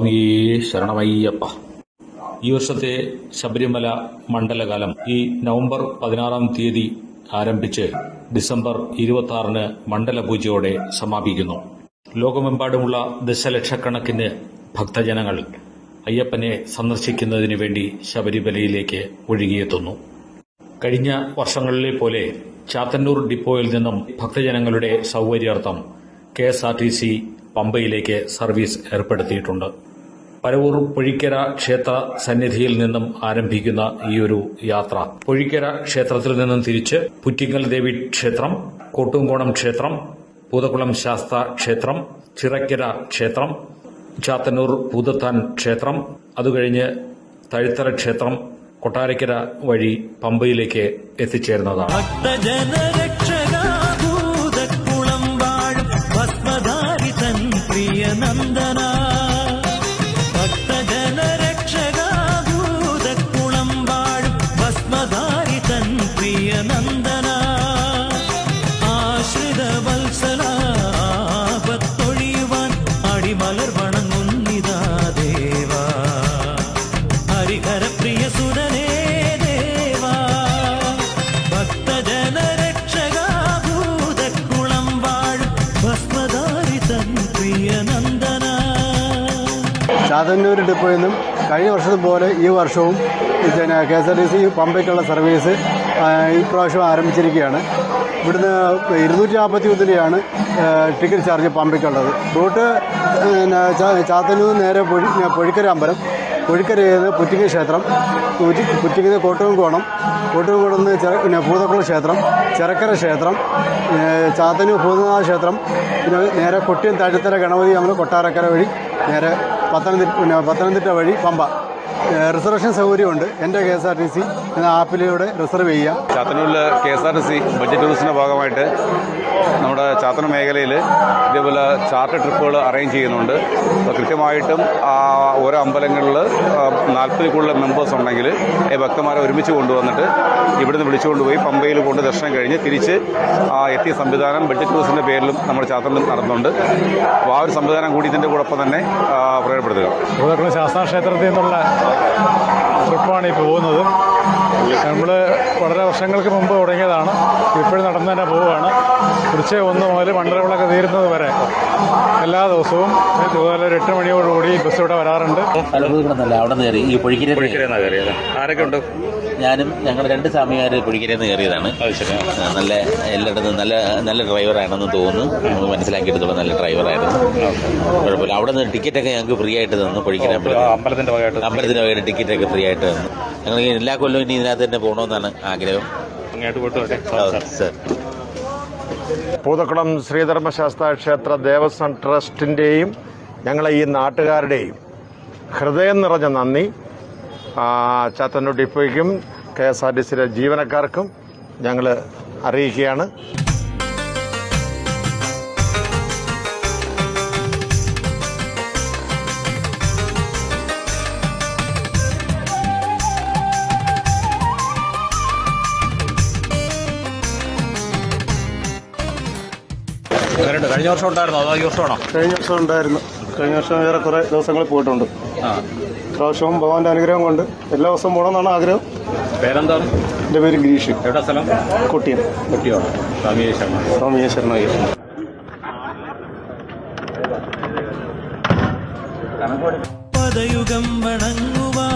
സ്വാമി ശരണമയ്യപ്പ. ഈ വർഷത്തെ ശബരിമല മണ്ഡലകാലം ഈ നവംബർ 16 ആരംഭിച്ച് ഡിസംബർ 26 മണ്ഡലപൂജയോടെ സമാപിക്കുന്നു. ലോകമെമ്പാടുമുള്ള ദശലക്ഷക്കണക്കിന് ഭക്തജനങ്ങൾ അയ്യപ്പനെ സന്ദർശിക്കുന്നതിന് വേണ്ടി ശബരിമലയിലേക്ക് ഒഴുകിയെത്തുന്നു. കഴിഞ്ഞ വർഷങ്ങളിലെ പോലെ ചാത്തന്നൂർ ഡിപ്പോയിൽ നിന്നും ഭക്തജനങ്ങളുടെ സൗകര്യാർത്ഥം KSRTC പമ്പയിലേക്ക് സർവീസ് ഏർപ്പെടുത്തിയിട്ടുണ്ട്. പരവൂർ പൊഴിക്കര ക്ഷേത്ര സന്നിധിയിൽ നിന്നും ആരംഭിക്കുന്ന ഈയൊരു യാത്ര പൊഴിക്കര ക്ഷേത്രത്തിൽ നിന്നും തിരിച്ച് പുറ്റിങ്ങൽ ദേവി ക്ഷേത്രം, കോട്ടുംകോണം ക്ഷേത്രം, പൂതക്കുളം ശാസ്ത ക്ഷേത്രം, ചിറക്കര ക്ഷേത്രം, ചാത്തന്നൂർ ഭൂതത്താൻ ക്ഷേത്രം, അതുകഴിഞ്ഞ് തഴുത്തറ ക്ഷേത്രം, കൊട്ടാരക്കര വഴി പമ്പയിലേക്ക് എത്തിച്ചേരുന്നതാണ്. ചാത്തന്നൂർ ഡിപ്പോയിൽ നിന്നും കഴിഞ്ഞ വർഷത്തെ പോലെ ഈ വർഷവും KSRTC പമ്പയ്ക്കുള്ള സർവീസ് ഇപ്രാവശ്യം ആരംഭിച്ചിരിക്കുകയാണ്. ഇവിടുന്ന് 241 രൂപയാണ് ടിക്കറ്റ് ചാർജ് പമ്പയ്ക്കുള്ളത്. റൂട്ട് ചാത്തന്നൂർ നേരെ പൊഴിക്കര അമ്പലം, പൊഴിക്കരയിൽ നിന്ന് പുറ്റിങ്ങൽ ക്ഷേത്രം, പുറ്റിങ്ങൽ കോട്ടുംകോണം നിന്ന് പൂതക്കുളം ക്ഷേത്രം, ചിറക്കര ക്ഷേത്രം, ചാത്തന്നൂർ ഭൂതനാഥ ക്ഷേത്രം, പിന്നെ നേരെ കൊട്ടിയം തഴുത്തര ഗണപതി അമ്പലം, കൊട്ടാരക്കര വഴി നേരെ പത്തനംതിട്ട വഴി പമ്പ. റിസർവേഷൻ സൗകര്യമുണ്ട്. എൻ്റെ KSRTC എന്ന ആപ്പിലൂടെ റിസർവ് ചെയ്യാം. ചാത്തന്നൂരിൽ KSRTC ബഡ്ജറ്റ് ടൂറിസത്തിൻ്റെ ഭാഗമായിട്ട് നമ്മുടെ ചാത്തന്നൂർ മേഖലയിൽ ഇതേപോലെ ചാർട്ടർ ട്രിപ്പുകൾ അറേഞ്ച് ചെയ്യുന്നുണ്ട്. അപ്പോൾ കൃത്യമായിട്ടും ഓരോ അമ്പലങ്ങളിൽ 40 കൂടുതൽ മെമ്പേഴ്സ് ഉണ്ടെങ്കിൽ ഭക്തന്മാരെ ഒരുമിച്ച് കൊണ്ടുവന്നിട്ട് ഇവിടുന്ന് വിളിച്ചുകൊണ്ടുപോയി പമ്പയിൽ കൊണ്ട് ദർശനം കഴിഞ്ഞ് തിരിച്ച് എത്തിയ സംവിധാനം ബഡ്ജറ്റ് ടൂറിസത്തിൻ്റെ പേരിലും നമ്മുടെ ചാത്തന്നൂരിൽ നടന്നുണ്ട്. അപ്പോൾ ആ ഒരു സംവിധാനം കൂടി ഇതിൻ്റെ കൂടൊപ്പം തന്നെ പ്രയോജനപ്പെടുത്തുക. ശാസ്താ ക്ഷേത്രത്തിൽ നിന്നുള്ള ട്രിപ്പാണ് ഈ പോകുന്നത്. നമ്മൾ വളരെ വർഷങ്ങൾക്ക് മുമ്പ് തുടങ്ങിയതാണ്. ഇപ്പോഴും നടന്നു തന്നെ പോവുകയാണ്. ഉച്ച 1 മുതൽ മണ്ഡലവിളക്ക് തീരുന്നത് വരെ എല്ലാ ദിവസവും ഇതുപോലെ 8 മണിയോടുകൂടി ബസ് ഇവിടെ വരാറുണ്ട്. അവിടെ നിന്ന് കയറി ഈ പൊഴിക്കര ആരൊക്കെ ഉണ്ട്? ഞാനും ഞങ്ങൾ 2 സ്വാമിമാർ പൊഴിക്കരയിൽ നിന്ന് കയറിയതാണ്. നല്ല എല്ലായിടത്തും നല്ല ഡ്രൈവറാണെന്ന് തോന്നുന്നു. നമുക്ക് മനസ്സിലാക്കിയെടുത്തോളം നല്ല ഡ്രൈവറായിരുന്നു. കുഴപ്പമില്ല. അവിടെ നിന്ന് ടിക്കറ്റൊക്കെ ഞങ്ങൾക്ക് ഫ്രീ ആയിട്ട് തന്നു. പൊഴിക്കര അമ്പലത്തിന്റെ വകയായിട്ട് ടിക്കറ്റൊക്കെ ഫ്രീ ആയിട്ട് തന്നു. ഞങ്ങൾ എല്ലാ കൊല്ലവും ഇനി ഇതിനകത്ത് തന്നെ പോകണമെന്നാണ് ആഗ്രഹം. സർ, പൂതക്കുളം ശ്രീധർമ്മശാസ്ത്ര ക്ഷേത്ര ദേവസ്വം ട്രസ്റ്റിൻ്റെയും ഞങ്ങളെ ഈ നാട്ടുകാരുടെയും ഹൃദയം നിറഞ്ഞ നന്ദി ചാത്തന്നൂർ ഡിപ്പോയ്ക്കും KSRTCയിലെ ജീവനക്കാർക്കും ഞങ്ങൾ അറിയിക്കുകയാണ്. കഴിഞ്ഞ വർഷം ഉണ്ടായിരുന്നോ അതോ ഈ വർഷമാണോ? കഴിഞ്ഞ വർഷം ഉണ്ടായിരുന്നു. കഴിഞ്ഞ വർഷം വേറെ കുറേ ദിവസങ്ങളിൽ പോയിട്ടുണ്ട്. പ്രാവശ്യവും ഭഗവാന്റെ അനുഗ്രഹം കൊണ്ട് എല്ലാ ദിവസവും പോകണമെന്നാണ് ആഗ്രഹം. പേരെന്താണ്? എൻ്റെ പേര് ഗിരീഷ്. എവിടെ സ്ഥലം? കൊട്ടിയം. സ്വാമിയെ ശരണം. പദയുഗം വണങ്ങുവാ